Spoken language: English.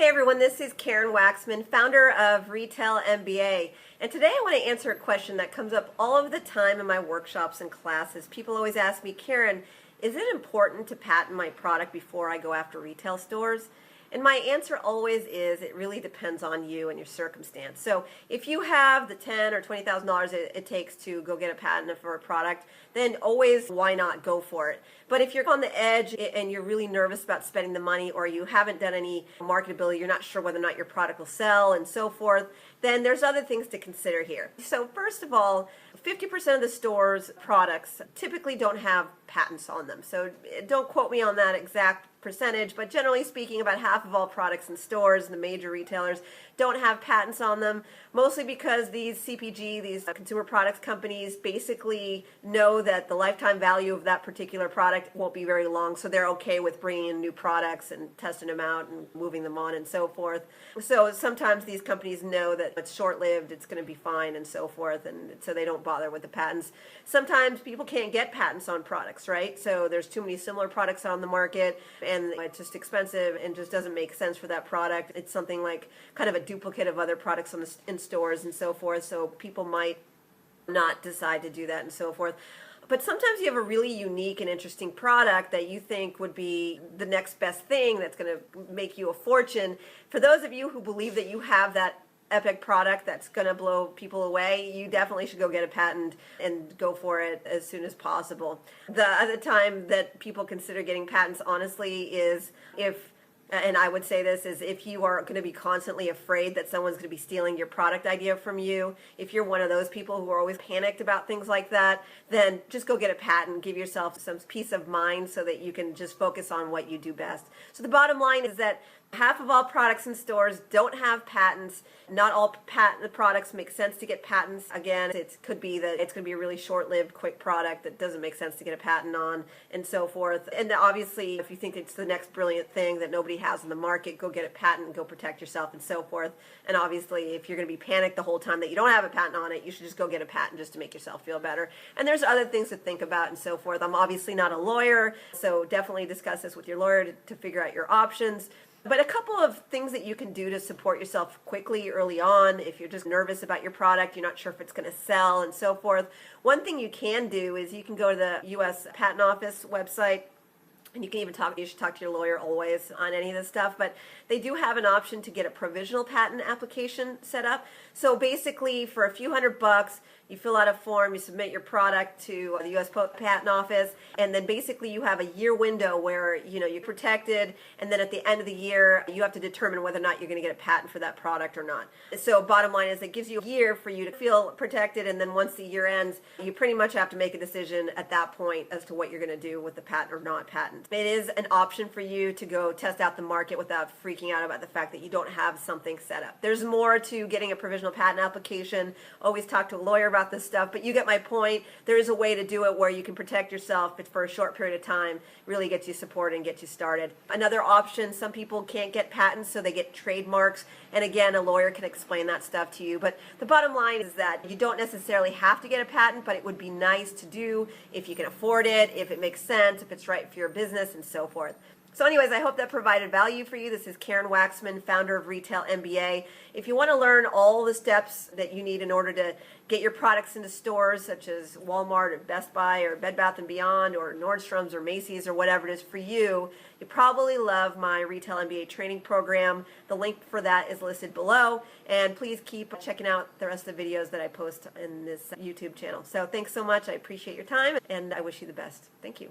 Hey everyone, this is Karen Waksman, founder of Retail MBA. And today I want to answer a question that comes up all of the time in my workshops and classes. People always ask me, Karen, is it important to patent my product before I go after retail stores? And my answer always is it really depends on you and your circumstance. So if you have the $10,000 or $20,000 it takes to go get a patent for a product, then always why not go for it. But if you're on the edge and you're really nervous about spending the money, or you haven't done any marketability, you're not sure whether or not your product will sell and so forth, then there's other things to consider here. So first of all, 50% of the store's products typically don't have patents on them. So don't quote me on that exact percentage, but generally speaking, about half of all products in stores, the major retailers, don't have patents on them, mostly because these CPG, these consumer products companies, basically know that the lifetime value of that particular product won't be very long, so they're okay with bringing in new products and testing them out and moving them on and so forth. So sometimes these companies know that it's short-lived, it's going to be fine and so forth, and so they don't bother with the patents. Sometimes people can't get patents on products, right? So there's too many similar products on the market, and it's just expensive and just doesn't make sense for that product. It's something like kind of a duplicate of other products in stores and so forth, so people might not decide to do that and so forth. But sometimes you have a really unique and interesting product that you think would be the next best thing that's going to make you a fortune. For those of you who believe that you have that epic product that's going to blow people away, you definitely should go get a patent and go for it as soon as possible. The other time that people consider getting patents, honestly, is if, and I would say this, is if you are going to be constantly afraid that someone's going to be stealing your product idea from you. If you're one of those people who are always panicked about things like that, then just go get a patent, give yourself some peace of mind so that you can just focus on what you do best. So the bottom line is that half of all products in stores don't have patents. Not all patent products make sense to get patents. Again, it could be that it's going to be a really short-lived, quick product that doesn't make sense to get a patent on and so forth. And obviously, if you think it's the next brilliant thing that nobody has in the market, go get a patent and go protect yourself and so forth. And obviously, if you're going to be panicked the whole time that you don't have a patent on it, you should just go get a patent just to make yourself feel better. And there's other things to think about and so forth. I'm obviously not a lawyer, so definitely discuss this with your lawyer to figure out your options. But a couple of things that you can do to support yourself quickly early on if you're just nervous about your product, you're not sure if it's going to sell and so forth. One thing you can do is you can go to the U.S. Patent Office website, and you can even you should talk to your lawyer always on any of this stuff, but they do have an option to get a provisional patent application set up. So basically, for a few $100, you fill out a form, you submit your product to the U.S. Patent Office, and then basically you have a year window where you're protected, and then at the end of the year you have to determine whether or not you're going to get a patent for that product or not. So bottom line is it gives you a year for you to feel protected, and then once the year ends, you pretty much have to make a decision at that point as to what you're going to do with the patent or not patent. It is an option for you to go test out the market without freaking out about the fact that you don't have something set up. There's more to getting a provisional patent application. Always talk to a lawyer about this stuff, but you get my point. There is a way to do it where you can protect yourself, but for a short period of time, really get you support and get you started. Another option, some people can't get patents, so they get trademarks, and again, a lawyer can explain that stuff to you. But the bottom line is that you don't necessarily have to get a patent, but it would be nice to do if you can afford it, if it makes sense, if it's right for your business, and so forth. So anyways, I hope that provided value for you. This is Karen Waksman, founder of Retail MBA. If you want to learn all the steps that you need in order to get your products into stores such as Walmart or Best Buy or Bed Bath & Beyond or Nordstrom's or Macy's or whatever it is for you, you probably love my Retail MBA Training Program. The link for that is listed below. And please keep checking out the rest of the videos that I post in this YouTube channel. So thanks so much. I appreciate your time, and I wish you the best. Thank you.